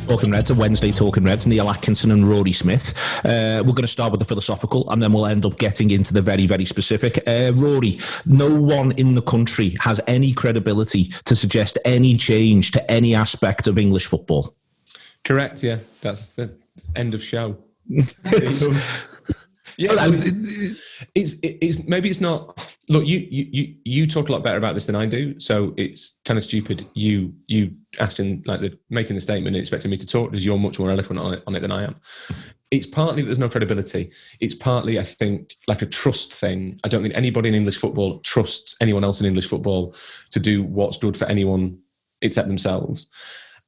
Talking Reds, a Wednesday Talking Reds, Neil Atkinson and Rory Smith. We're going to start with the philosophical and then we'll end up getting into the very, very specific. Rory, no one in the country has any credibility to suggest any change to any aspect of English football. Correct, yeah. That's the end of show. Yeah, it's maybe it's not. Look, you talk a lot better about this than I do, so it's kind of stupid. You asking making the statement and expecting me to talk because you're much more eloquent on it than I am. It's partly that there's no credibility. It's partly, I think, like a trust thing. I don't think anybody in English football trusts anyone else in English football to do what's good for anyone except themselves.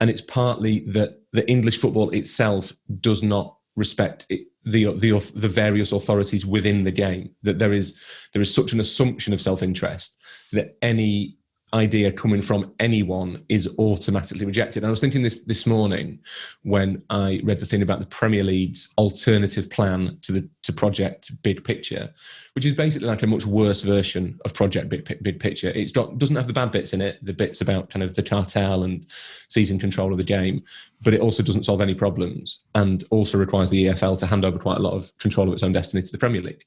And it's partly that the English football itself does not respect the various authorities within the game, that there is such an assumption of self-interest that any idea coming from anyone is automatically rejected. And I was thinking this morning when I read the thing about the Premier League's alternative plan to Project Big Picture, which is basically like a much worse version of Project Big Picture. It doesn't have the bad bits in it, the bits about kind of the cartel and seizing control of the game, but it also doesn't solve any problems and also requires the EFL to hand over quite a lot of control of its own destiny to the Premier League.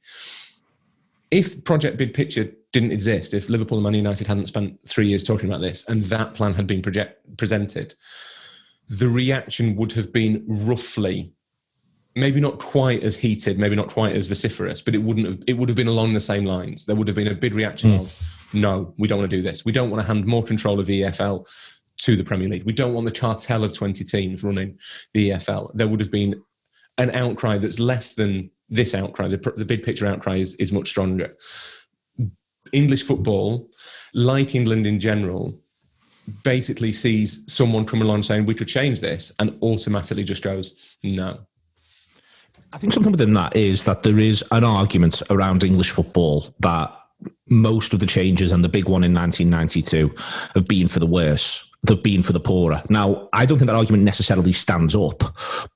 If Project Big Picture didn't exist, if Liverpool and Man United hadn't spent 3 years talking about this and that plan had been presented, the reaction would have been roughly, maybe not quite as heated, maybe not quite as vociferous, but it would have been along the same lines. There would have been a big reaction of, no, we don't want to do this. We don't want to hand more control of the EFL to the Premier League. We don't want the cartel of 20 teams running the EFL. There would have been an outcry that's less than this outcry. The big picture outcry is much stronger. English football, like England in general, basically sees someone come along saying we could change this and automatically just goes, no. I think something within that is that there is an argument around English football that most of the changes, and the big one in 1992, have been for the worse. They've been for the poorer. Now, I don't think that argument necessarily stands up,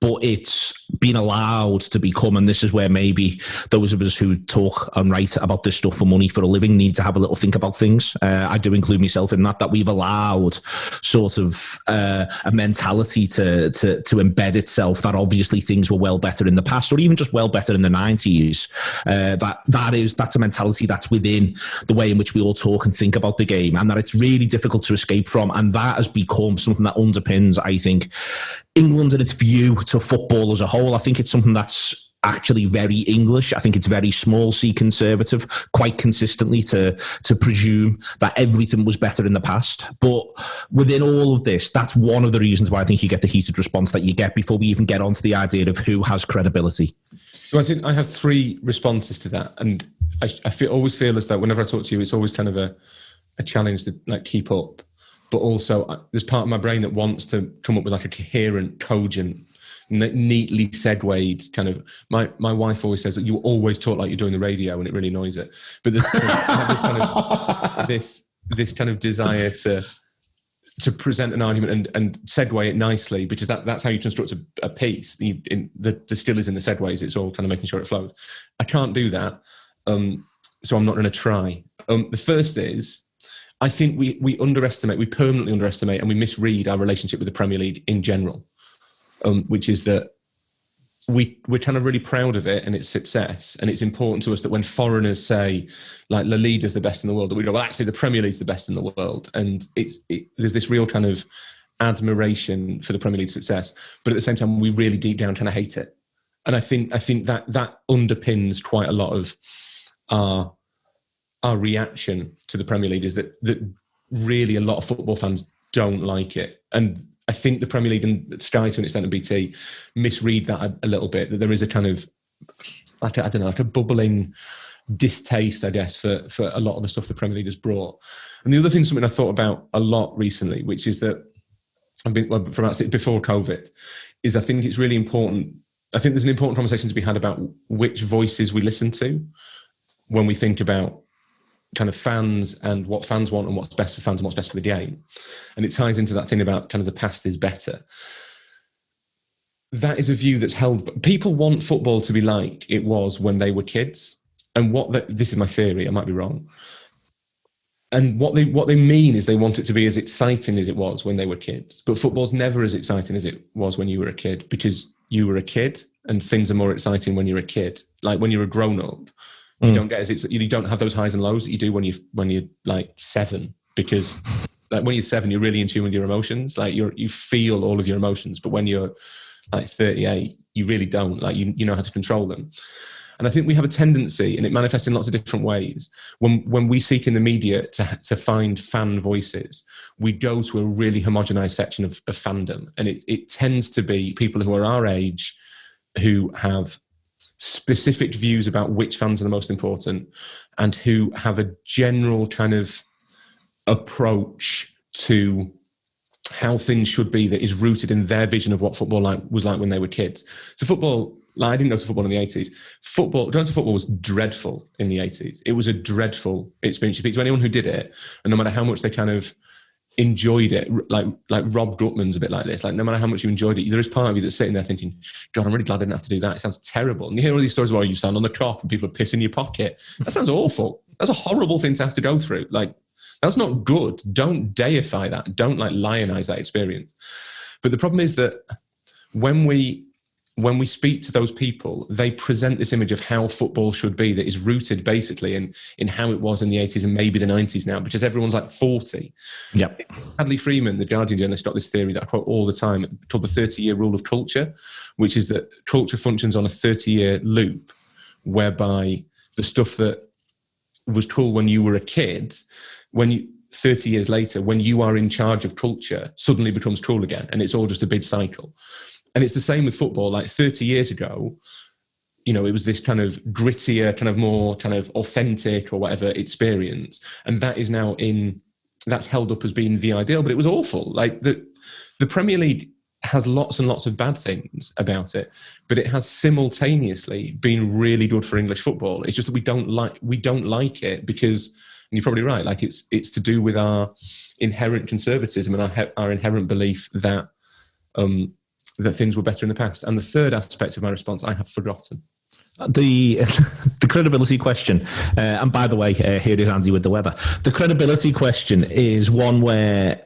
but it's been allowed to become, and this is where maybe those of us who talk and write about this stuff for money for a living need to have a little think about things. I do include myself in that we've allowed sort of a mentality to embed itself that obviously things were well better in the past, or even just well better in the 90s. That's a mentality that's within the way in which we all talk and think about the game, and that it's really difficult to escape from, and that has become something that underpins, I think, England and its view to football as a whole. I think it's something that's actually very English. I think it's very small C conservative, quite consistently to presume that everything was better in the past. But within all of this, that's one of the reasons why I think you get the heated response that you get before we even get onto the idea of who has credibility. So I think I have three responses to that. And I always feel as though whenever I talk to you, it's always kind of a challenge to keep up. But also there's part of my brain that wants to come up with a coherent, cogent, neatly segued kind of. My wife always says that you always talk like you're doing the radio, and it really annoys it. But there's this kind of desire to present an argument and segue it nicely, because that's how you construct a piece. The skill is in the segues. It's all kind of making sure it flows. I can't do that, so I'm not going to try. The first is, I think we permanently underestimate, and we misread our relationship with the Premier League in general, which is that we're kind of really proud of it and its success, and it's important to us that when foreigners say like La Liga's the best in the world, that we go, well, actually the Premier League's the best in the world, and there's this real kind of admiration for the Premier League success, but at the same time we really deep down kind of hate it, and I think that underpins quite a lot of our reaction to the Premier League, is that really a lot of football fans don't like it. And I think the Premier League and Sky, to an extent, and BT misread that a little bit, that there is a kind of, like a bubbling distaste, I guess, for a lot of the stuff the Premier League has brought. And the other thing, something I thought about a lot recently, which is that before COVID, is I think it's really important. I think there's an important conversation to be had about which voices we listen to when we think about kind of fans and what fans want and what's best for fans and what's best for the game. And it ties into that thing about kind of the past is better. That is a view that's held. People want football to be like it was when they were kids. And this is my theory, I might be wrong. And what they mean is they want it to be as exciting as it was when they were kids. But football's never as exciting as it was when you were a kid, because you were a kid and things are more exciting when you're a kid. Like when you're a grown up, you don't get you don't have those highs and lows that you do when you're like 7, because like when you're 7, you're really in tune with your emotions. Like you feel all of your emotions, but when you're like 38, you really don't. Like you know how to control them. And I think we have a tendency, and it manifests in lots of different ways, when we seek in the media to find fan voices, we go to a really homogenized section of fandom. And it tends to be people who are our age, who have specific views about which fans are the most important, and who have a general kind of approach to how things should be that is rooted in their vision of what football was like when they were kids. So football... Like I didn't go to football in the 80s. Going to football was dreadful in the 80s. It was a dreadful experience. You speak to anyone who did it, and no matter how much they kind of enjoyed it, like Rob Gutman's a bit like this. Like no matter how much you enjoyed it, there is part of you that's sitting there thinking, God, I'm really glad I didn't have to do that. It sounds terrible. And you hear all these stories about you stand on the cop and people are pissing your pocket. That sounds awful. That's a horrible thing to have to go through. Like that's not good. Don't deify that. Don't like lionize that experience. But the problem is that when we speak to those people, they present this image of how football should be that is rooted basically in how it was in the 80s and maybe the 90s now, because everyone's like 40. Yeah. Hadley Freeman, the Guardian journalist, got this theory that I quote all the time called the 30-year rule of culture, which is that culture functions on a 30-year loop, whereby the stuff that was cool when you were a kid, 30 years later, when you are in charge of culture, suddenly becomes cool again. And it's all just a big cycle. And it's the same with football. Like 30 years ago, you know, it was this kind of grittier, kind of more kind of authentic or whatever experience. And that is now that's held up as being the ideal, but it was awful. Like the Premier League has lots and lots of bad things about it, but it has simultaneously been really good for English football. It's just that we don't like it because, and you're probably right, like it's to do with our inherent conservatism and our inherent belief that things were better in the past. And the third aspect of my response, I have forgotten. The credibility question, and by the way, here is Andy with the weather. The credibility question is one where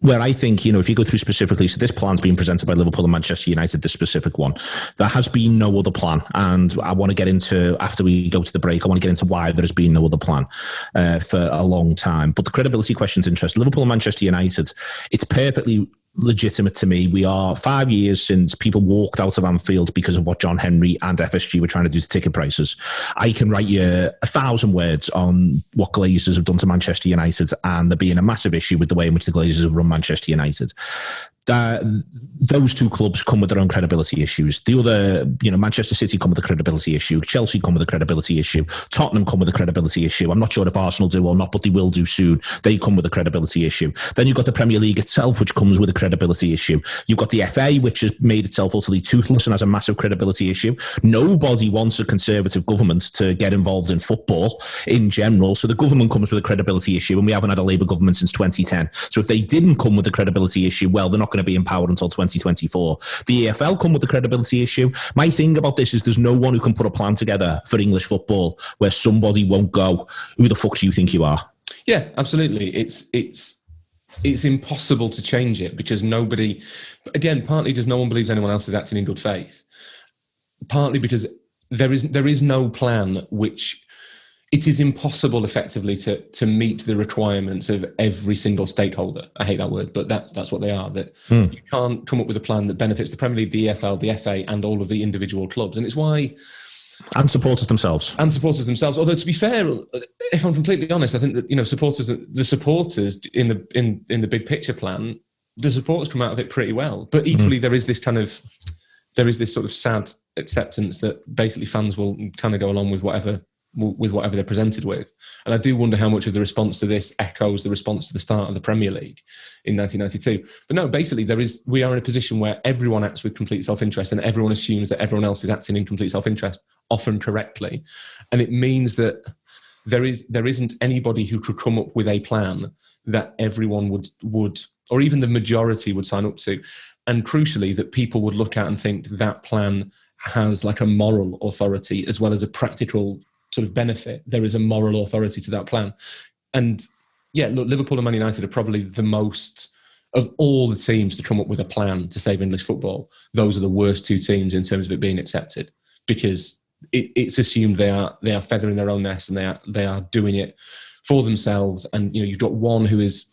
I think, you know, if you go through specifically, so this plan's been presented by Liverpool and Manchester United, the specific one. There has been no other plan. And I want to get into, after we go to the break, I want to get into why there has been no other plan for a long time. But the credibility question's interesting. Liverpool and Manchester United, it's perfectly legitimate to me. We are 5 years since people walked out of Anfield because of what John Henry and FSG were trying to do to ticket prices. I can write you 1,000 words on what Glazers have done to Manchester United and there being a massive issue with the way in which the Glazers have run Manchester United. Those two clubs come with their own credibility issues. The other, you know, Manchester City come with a credibility issue. Chelsea come with a credibility issue. Tottenham come with a credibility issue. I'm not sure if Arsenal do or not, but they will do soon. They come with a credibility issue. Then you've got the Premier League itself, which comes with a credibility issue. You've got the FA, which has made itself utterly toothless and has a massive credibility issue. Nobody wants a conservative government to get involved in football in general. So the government comes with a credibility issue, and we haven't had a Labour government since 2010. So if they didn't come with a credibility issue, well, they're not going to be empowered until 2024. The EFL come with the credibility issue. My thing about this is there's no one who can put a plan together for English football where somebody won't go, who the fuck do you think you are? Yeah, absolutely. It's impossible to change it because nobody, again, partly because no one believes anyone else is acting in good faith. Partly because there is no plan which it is impossible effectively to meet the requirements of every single stakeholder. I hate that word, but that's what they are. That you can't come up with a plan that benefits the Premier League, the EFL, the FA, and all of the individual clubs. And it's why... And supporters themselves. Although, to be fair, if I'm completely honest, I think that, you know, the supporters in the big picture plan, the supporters come out of it pretty well. But equally, there is this sort of sad acceptance that basically fans will kind of go along with whatever they're presented with. And I do wonder how much of the response to this echoes the response to the start of the Premier League in 1992. But no, basically we are in a position where everyone acts with complete self-interest and everyone assumes that everyone else is acting in complete self-interest, often correctly. And it means that there isn't anybody who could come up with a plan that everyone would or even the majority would sign up to. And crucially, that people would look at and think that plan has like a moral authority as well as a practical sort of benefit. There is a moral authority to that plan. And yeah, look, Liverpool and Man United are probably the most, of all the teams to come up with a plan to save English football, those are the worst two teams in terms of it being accepted, because it's assumed they are feathering their own nest, and they are doing it for themselves. And you've got one who is,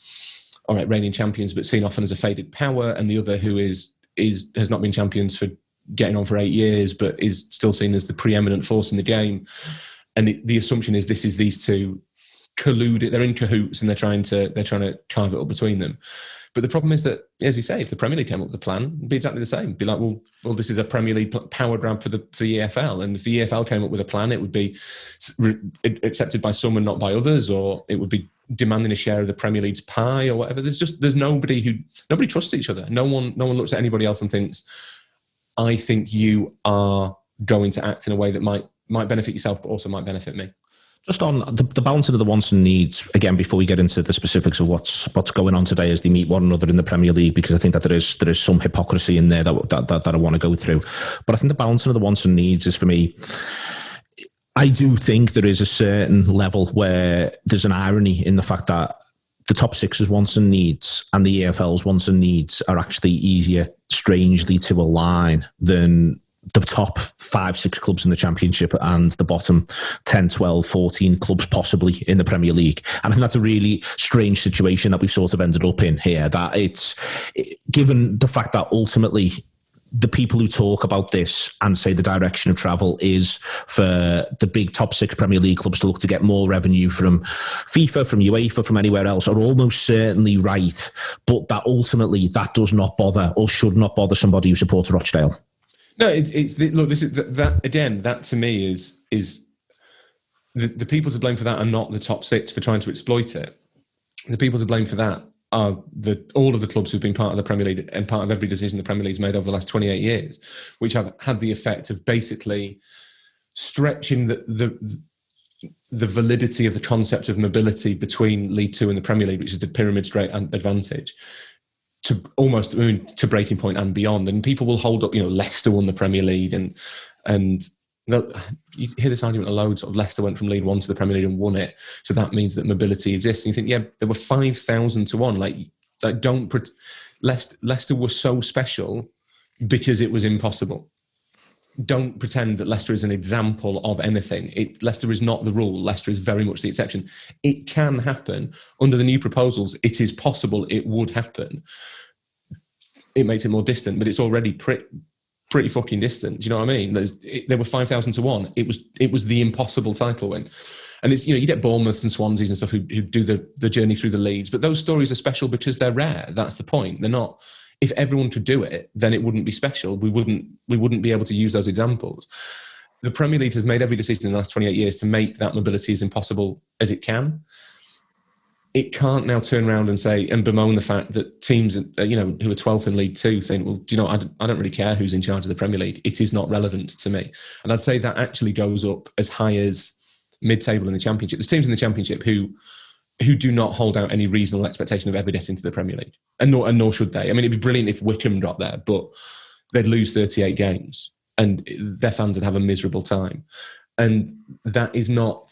all right, reigning champions, but seen often as a faded power, and the other who has not been champions for getting on for 8 years, but is still seen as the preeminent force in the game. And the assumption is this is these two colluded, they're in cahoots, and they're trying to carve it up between them. But the problem is that, as you say, if the Premier League came up with a plan, it'd be exactly the same. It'd be like, well, this is a Premier League power grab for the EFL, and if the EFL came up with a plan, it would be accepted by some and not by others, or it would be demanding a share of the Premier League's pie or whatever. There's nobody trusts each other. No one looks at anybody else and thinks, I think you are going to act in a way that might benefit yourself, but also might benefit me. Just on the balancing of the wants and needs, again, before we get into the specifics of what's going on today as they meet one another in the Premier League, because I think that there is some hypocrisy in there that I want to go through. But I think the balancing of the wants and needs is, for me, I do think there is a certain level where there's an irony in the fact that the top six's wants and needs and the EFL's wants and needs are actually easier, strangely, to align than the top 5-6 clubs in the Championship and the bottom 10, 12, 14 clubs possibly in the Premier League. And I think that's a really strange situation that we've sort of ended up in here, that it's, given the fact that ultimately the people who talk about this and say the direction of travel is for the big top 6 Premier League clubs to look to get more revenue from FIFA, from UEFA, from anywhere else, are almost certainly right. But that ultimately that does not bother, or should not bother, somebody who supports Rochdale. No, look. This is that again. That to me is the people to blame for that are not the top 6 for trying to exploit it. The people to blame for that are all of the clubs who've been part of the Premier League and part of every decision the Premier League's made over the last 28 years, which have had the effect of basically stretching the validity of the concept of mobility between League Two and the Premier League, which is the pyramid straight advantage, to almost to breaking point and beyond. And people will hold up, Leicester won the Premier League, and you hear this argument a load. Sort of Leicester went from League One to the Premier League and won it, so that means that mobility exists. And you think, yeah, there were 5,000 to 1. Like Leicester was so special because it was impossible. Don't pretend that Leicester is an example of anything. Leicester is not the rule. Leicester is very much the exception. It can happen. Under the new proposals, it is possible it would happen. It makes it more distant, but it's already pretty fucking distant. Do you know what I mean? There were 5,000 to 1. It was the impossible title win. And it's, you get Bournemouth and Swanseas and stuff who do the journey through the leagues, but those stories are special because they're rare. That's the point. They're not. If everyone could do it, then it wouldn't be special. We wouldn't be able to use those examples. The Premier League has made every decision in the last 28 years to make that mobility as impossible as it can. It can't now turn around and say and bemoan the fact that teams, who are 12th in League Two think, well, I don't really care who's in charge of the Premier League. It is not relevant to me. And I'd say that actually goes up as high as mid-table in the Championship. There's teams in the Championship who do not hold out any reasonable expectation of ever getting to the Premier League. And nor should they. I mean, it'd be brilliant if Wickham got there, but they'd lose 38 games and their fans would have a miserable time. And that is not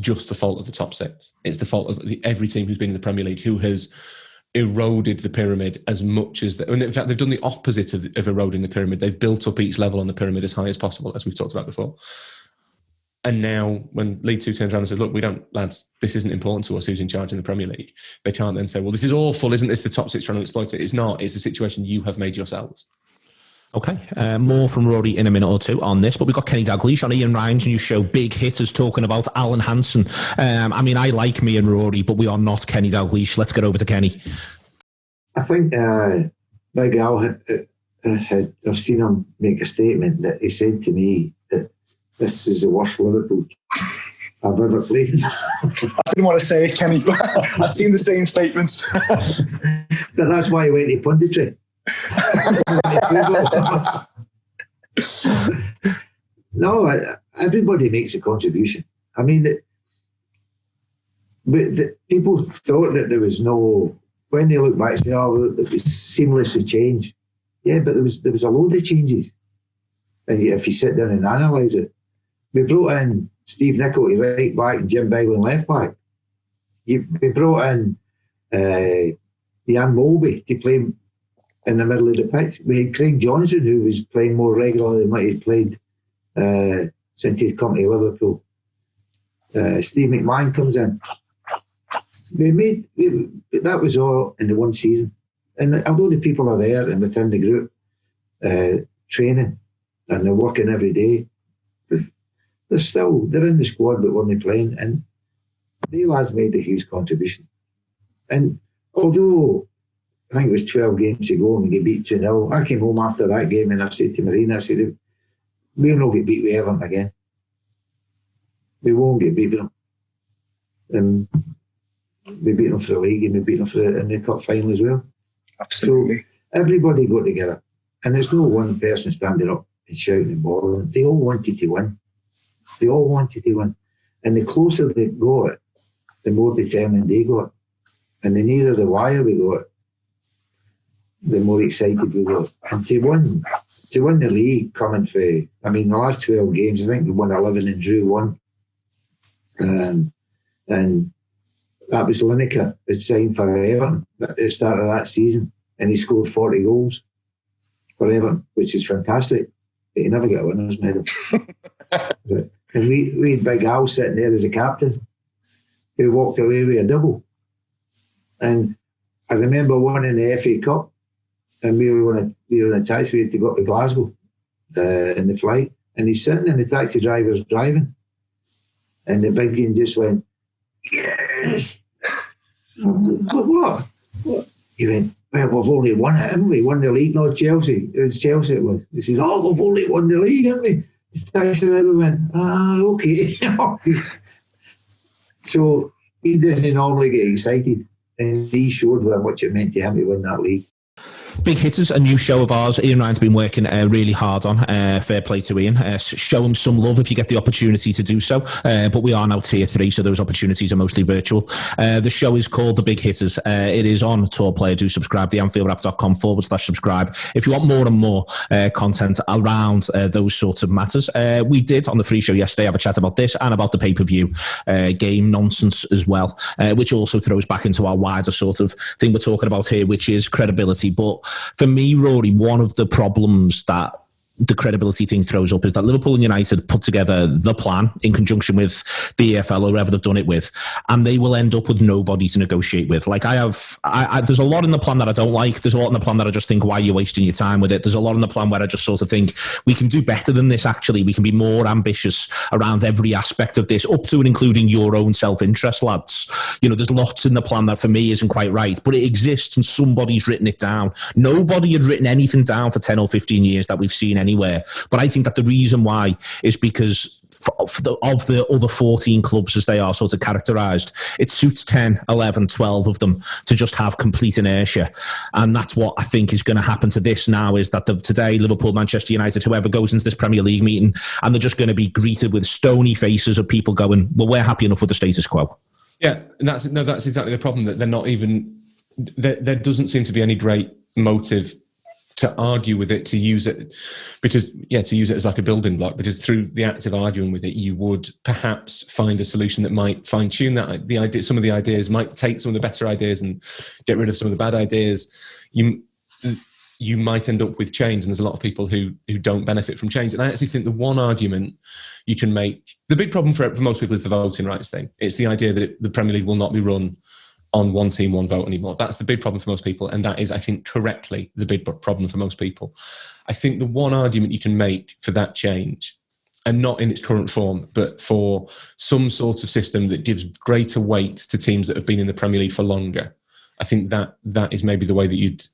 just the fault of the top 6. It's the fault of every team who's been in the Premier League who has eroded the pyramid as much as... And in fact, they've done the opposite of eroding the pyramid. They've built up each level on the pyramid as high as possible, as we've talked about before. And now when League Two turns around and says, look, lads, this isn't important to us, who's in charge in the Premier League, they can't then say, well, this is awful, isn't this the top 6 trying to exploit it? It's not. It's a situation you have made yourselves. Okay, more from Rory in a minute or two on this, but we've got Kenny Dalglish on Ian Ryan's new show, Big Hitters, talking about Alan Hansen. I like me and Rory, but we are not Kenny Dalglish. Let's get over to Kenny. I think Big Al, I've seen him make a statement that he said to me that this is the worst Liverpool I've ever played. I didn't want to say it, Kenny, but I'd seen the same statements. But that's why he went to punditry. No, everybody makes a contribution. I mean, the people thought that there was no... When they look back, say, it was seamless change. Yeah, but there was a load of changes. And if you sit down and analyse it, we brought in Steve Nicol to right back and Jim Beglin left back. we brought in Jan Molby to play in the middle of the pitch. We had Craig Johnson, who was playing more regularly than what he'd played since he's come to Liverpool. Steve McMahon comes in. That was all in the one season. And although the people are there and within the group training and they're working every day, they're in the squad but when they're playing, and the lads made a huge contribution. And although I think it was 12 games ago and we get beat 2-0, I came home after that game and I said to Marina, I said, we'll not get beat with Everton again. We won't get beat with them. And we beat them for the league and we beat them in the cup final as well. Absolutely. So everybody got together, and there's no one person standing up and shouting and bawling. They all wanted to win. They all wanted to win. And the closer they got, the more determined they got. And the nearer the wire we got, the more excited we got. And to win the league coming for, I mean, the last 12 games, I think we won 11 and drew 1. And that was Lineker had signed for Everton at the start of that season, and he scored 40 goals for Everton, which is fantastic. But he never got a winner's medal. And we had Big Al sitting there as a captain, who walked away with a double. And I remember winning the FA Cup, and we were in a taxi. We had to go up to Glasgow in the flight, and he's sitting in the taxi driver's driving, and the big one just went, yes. But what? He went, well, we've only won it, haven't we? Won the league, not Chelsea. It was Chelsea it was. He said, oh, we've only won the league, haven't we? The taxi driver went, okay. So he doesn't normally get excited, and he showed how much it meant to him to win that league. Big Hitters, a new show of ours. Ian Ryan's been working really hard on. Fair play to Ian. Show him some love if you get the opportunity to do so. But we are now tier 3, so those opportunities are mostly virtual. The show is called The Big Hitters. It is on Tour Player. Do subscribe, theanfieldrap.com/subscribe. If you want more and more content around those sorts of matters. We did on the free show yesterday have a chat about this and about the pay-per-view game nonsense as well, which also throws back into our wider sort of thing we're talking about here, which is credibility. But for me, Rory, one of the problems that the credibility thing throws up is that Liverpool and United put together the plan in conjunction with the EFL or whoever they've done it with, and they will end up with nobody to negotiate with. Like there's a lot in the plan that I don't like. There's a lot in the plan that I just think, why are you wasting your time with it? There's a lot in the plan where I just sort of think we can do better than this, actually. We can be more ambitious around every aspect of this, up to and including your own self-interest, lads. You know, there's lots in the plan that for me isn't quite right, but it exists and somebody's written it down. Nobody had written anything down for 10 or 15 years that we've seen anywhere. But I think that the reason why is because of the other 14 clubs as they are sort of characterised, it suits 10, 11, 12 of them to just have complete inertia. And that's what I think is going to happen to this now, is that today, Liverpool, Manchester United, whoever goes into this Premier League meeting, and they're just going to be greeted with stony faces of people going, well, we're happy enough with the status quo. Yeah, and that's exactly the problem, that they're not even, there doesn't seem to be any great motive to argue with it, to use it as like a building block, because through the act of arguing with it, you would perhaps find a solution that might fine tune that the idea. Some of the ideas might take some of the better ideas and get rid of some of the bad ideas. You might end up with change, and there's a lot of people who don't benefit from change. And I actually think the one argument you can make, the big problem for most people is the voting rights thing. It's the idea that the Premier League will not be run on one team, one vote anymore. That's the big problem for most people. And that is, I think, correctly the big problem for most people. I think the one argument you can make for that change, and not in its current form, but for some sort of system that gives greater weight to teams that have been in the Premier League for longer, I think that is maybe the way that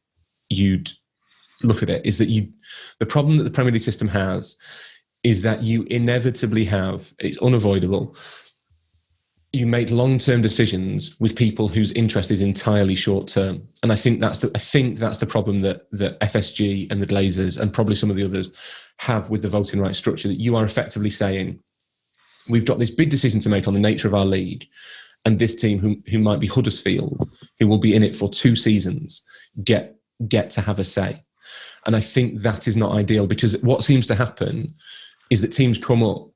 you'd look at it, is that the problem that the Premier League system has is that you inevitably have, it's unavoidable, you make long-term decisions with people whose interest is entirely short-term. And I think that's the problem that FSG and the Glazers and probably some of the others have with the voting rights structure, that you are effectively saying, we've got this big decision to make on the nature of our league, and this team who might be Huddersfield, who will be in it for 2 seasons, get to have a say. And I think that is not ideal, because what seems to happen is that teams come up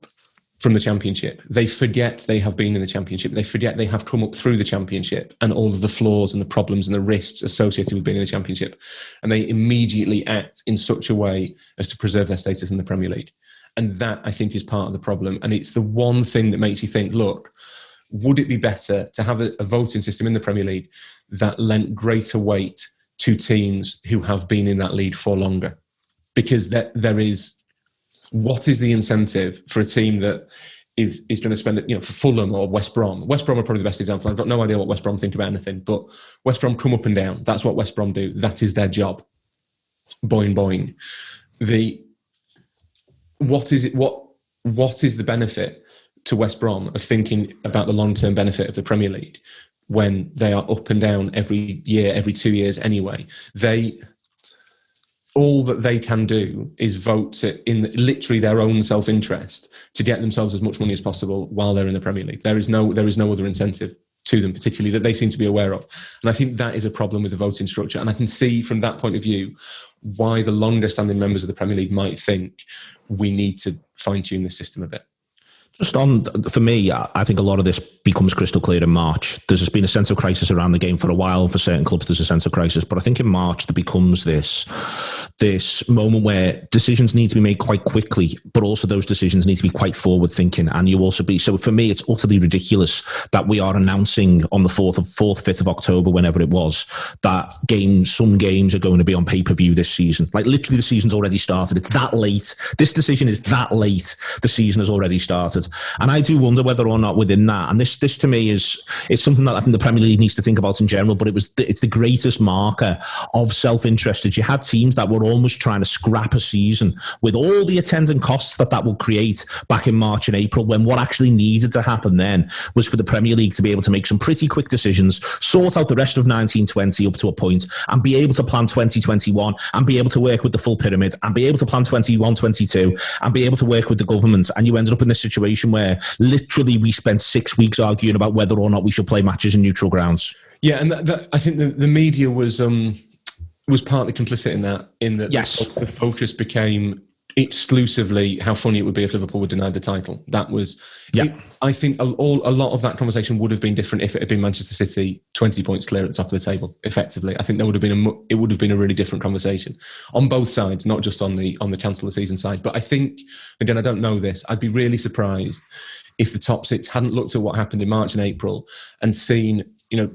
from the Championship. They forget they have been in the Championship. They forget they have come up through the Championship and all of the flaws and the problems and the risks associated with being in the Championship. And they immediately act in such a way as to preserve their status in the Premier League. And that, I think, is part of the problem. And it's the one thing that makes you think, look, would it be better to have a voting system in the Premier League that lent greater weight to teams who have been in that league for longer? Because there is... What is the incentive for a team that is going to spend it, for Fulham or West Brom? West Brom are probably the best example. I've got no idea what West Brom think about anything, but West Brom come up and down. That's what West Brom do. That is their job. Boing, boing. What is the benefit to West Brom of thinking about the long-term benefit of the Premier League when they are up and down every year, every 2 years anyway? All that they can do is vote in literally their own self-interest to get themselves as much money as possible while they're in the Premier League. There is no other incentive to them, particularly that they seem to be aware of. And I think that is a problem with the voting structure. And I can see from that point of view why the longer standing members of the Premier League might think we need to fine-tune the system a bit. Just on, for me, I think a lot of this becomes crystal clear in March. There's just been a sense of crisis around the game for a while. For certain clubs, there's a sense of crisis. But I think in March, there becomes this moment where decisions need to be made quite quickly, but also those decisions need to be quite forward-thinking. And you also be... So for me, it's utterly ridiculous that we are announcing on the 5th of October, whenever it was, that some games are going to be on pay-per-view this season. Like, literally, the season's already started. It's that late. This decision is that late. The season has already started. And I do wonder whether or not within that, and this to me is something that I think the Premier League needs to think about in general, but it's the greatest marker of self-interest. You had teams that were almost trying to scrap a season with all the attendant costs that would create back in March and April, when what actually needed to happen then was for the Premier League to be able to make some pretty quick decisions, sort out the rest of 1920 up to a point, and be able to plan 2021, and be able to work with the full pyramid, and be able to plan 21-22, and be able to work with the government. And you ended up in this situation where literally we spent 6 weeks arguing about whether or not we should play matches in neutral grounds. Yeah, and I think the media was partly complicit in that. Yes. The focus became exclusively how funny it would be if Liverpool were denied the title. That was... Yeah. I think a lot of that conversation would have been different if it had been Manchester City 20 points clear at the top of the table, effectively. I think it would have been a really different conversation on both sides, not just on the cancel the season side. But I think, again, I don't know this, I'd be really surprised if the top six hadn't looked at what happened in March and April and seen,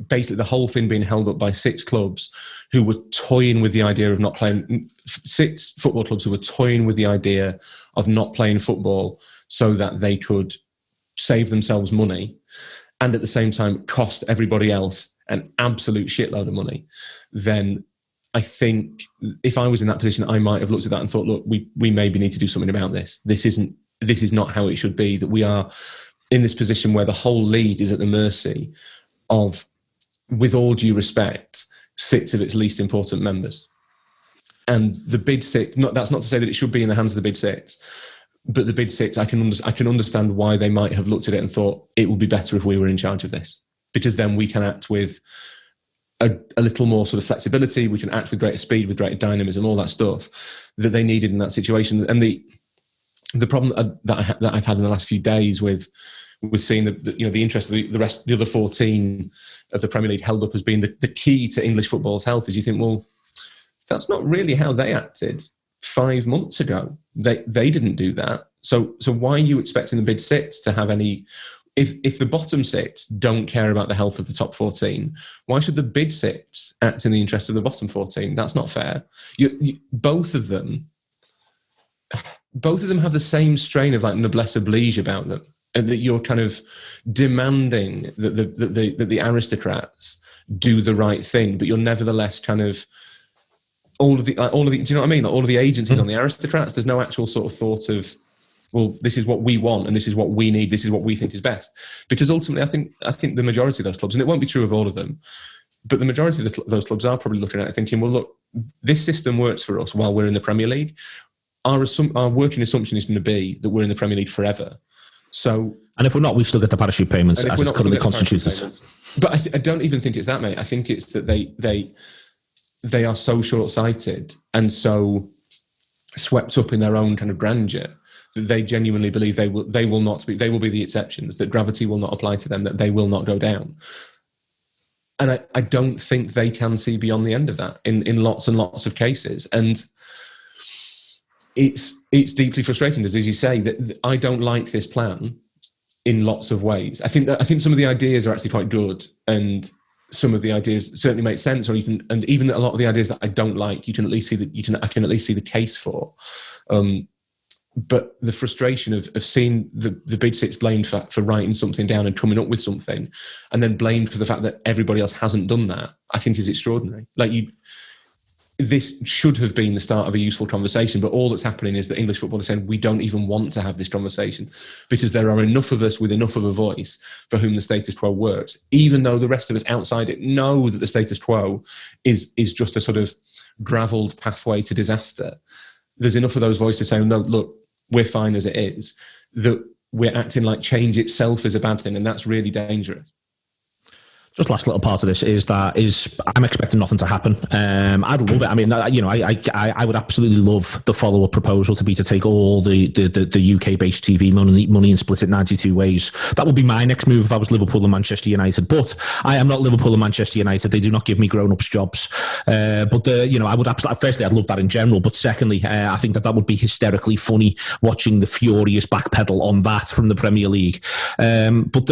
basically the whole thing being held up by 6 clubs who were toying with the idea of not playing, 6 football clubs who were toying with the idea of not playing football so that they could save themselves money and at the same time cost everybody else an absolute shitload of money. Then I think if I was in that position, I might have looked at that and thought, look, we maybe need to do something about this. This is not how it should be, that we are in this position where the whole league is at the mercy of, with all due respect, 6 of its least important members. And the big 6, that's not to say that it should be in the hands of the big 6, but the big 6, I can understand why they might have looked at it and thought it would be better if we were in charge of this, because then we can act with a little more sort of flexibility, we can act with greater speed, with greater dynamism, all that stuff that they needed in that situation. And the problem that I've had in the last few days with seeing the interest of the other 14 of the Premier League held up as being the key to English football's health is you think, well, that's not really how they acted 5 months ago. They didn't do that. So why are you expecting the big 6 to have any? If the bottom 6 don't care about the health of the top 14, why should the big 6 act in the interest of the bottom 14? That's not fair. Both of them have the same strain of like noblesse oblige about them, and that you're kind of demanding that the aristocrats do the right thing, but you're nevertheless kind of all of the. Do you know what I mean? Like all of the agencies on the aristocrats. There's no actual sort of thought of, well, this is what we want and this is what we need. This is what we think is best. Because ultimately, I think the majority of those clubs, and it won't be true of all of them, but the majority of those clubs are probably looking at it thinking, well, look, this system works for us while we're in the Premier League. Our working assumption is going to be that we're in the Premier League forever. So, and if we're not, we still get the parachute payments as it's currently constituted. But I don't even think it's that, mate. I think it's that they are so short-sighted and so swept up in their own kind of grandeur that they genuinely believe they will be the exceptions, that gravity will not apply to them, that they will not go down. And I don't think they can see beyond the end of that in lots and lots of cases. And it's deeply frustrating, as you say, that I don't like this plan in lots of ways. I think some of the ideas are actually quite good, and some of the ideas certainly make sense, and even a lot of the ideas that I don't like, I can at least see the case for. But the frustration of seeing the Big Six blamed for writing something down and coming up with something, and then blamed for the fact that everybody else hasn't done that, I think is extraordinary. This should have been the start of a useful conversation, but all that's happening is that English football is saying we don't even want to have this conversation because there are enough of us with enough of a voice for whom the status quo works, even though the rest of us outside it know that the status quo is just a sort of gravelled pathway to disaster. There's enough of those voices saying, no, look, we're fine as it is, that we're acting like change itself is a bad thing, and that's really dangerous. Just last little part of this is I'm expecting nothing to happen. I'd love it. I mean, I would absolutely love the follow-up proposal to take all the UK-based TV money and split it 92 ways. That would be my next move if I was Liverpool and Manchester United. But I am not Liverpool and Manchester United. They do not give me grown-ups jobs. I would absolutely. Firstly, I'd love that in general. But secondly, I think that would be hysterically funny watching the furious backpedal on that from the Premier League. But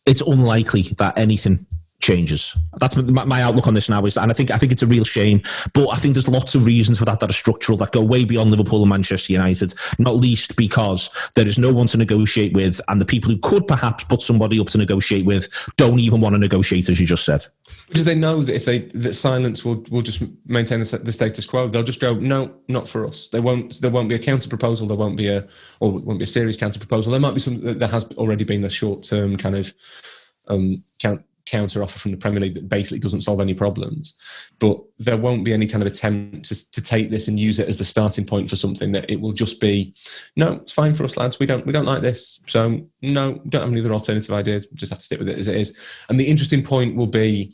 it's unlikely that anything changes. That's my outlook on this now. And I think it's a real shame. But I think there's lots of reasons for that are structural, that go way beyond Liverpool and Manchester United. Not least because there is no one to negotiate with, and the people who could perhaps put somebody up to negotiate with don't even want to negotiate, as you just said. Because they know that that silence will just maintain the status quo. They'll just go, no, not for us. There won't be a counter proposal. There won't be a serious counter proposal. There might be some. There has already been a short term kind of counter offer from the Premier League that basically doesn't solve any problems. But there won't be any kind of attempt to take this and use it as the starting point for something. That it will just be, no, it's fine for us, lads. We don't like this. So no, we don't have any other alternative ideas. We just have to stick with it as it is. And the interesting point will be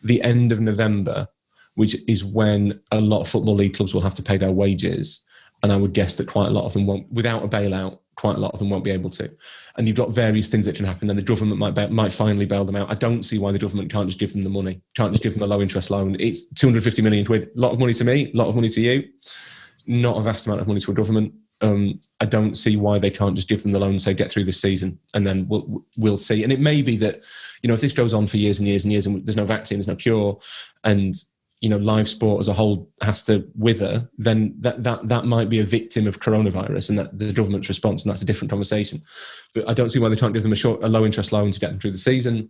the end of November, which is when a lot of Football League clubs will have to pay their wages. And I would guess that quite a lot of them won't, without a bailout, quite a lot of them won't be able to. And you've got various things that can happen. Then the government might finally bail them out. I don't see why the government can't just give them the money, can't just give them a low interest loan. It's 250 million quid, a lot of money to me, a lot of money to you, not a vast amount of money to a government. I don't see why they can't just give them the loan and say, get through this season, and then we'll see. And it may be that, if this goes on for years and years and years, and there's no vaccine, there's no cure, and live sport as a whole has to wither, then that might be a victim of coronavirus and that the government's response, and that's a different conversation. But I don't see why they can't give them a low interest loan to get them through the season.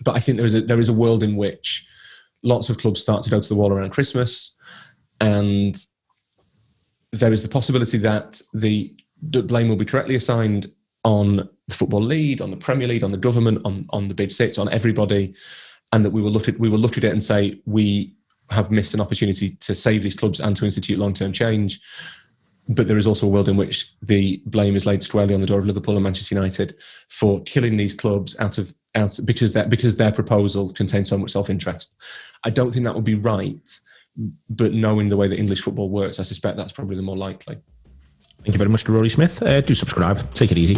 But I think there is a world in which lots of clubs start to go to the wall around Christmas, and there is the possibility that the blame will be correctly assigned on the Football League, on the Premier League, on the government, on the Big Six, on everybody, and that we will look at it and say we have missed an opportunity to save these clubs and to institute long-term change. But there is also a world in which the blame is laid squarely on the door of Liverpool and Manchester United for killing these clubs because their proposal contains so much self-interest. I don't think that would be right, but knowing the way that English football works, I suspect that's probably the more likely. Thank you very much to Rory Smith. Do subscribe. Take it easy.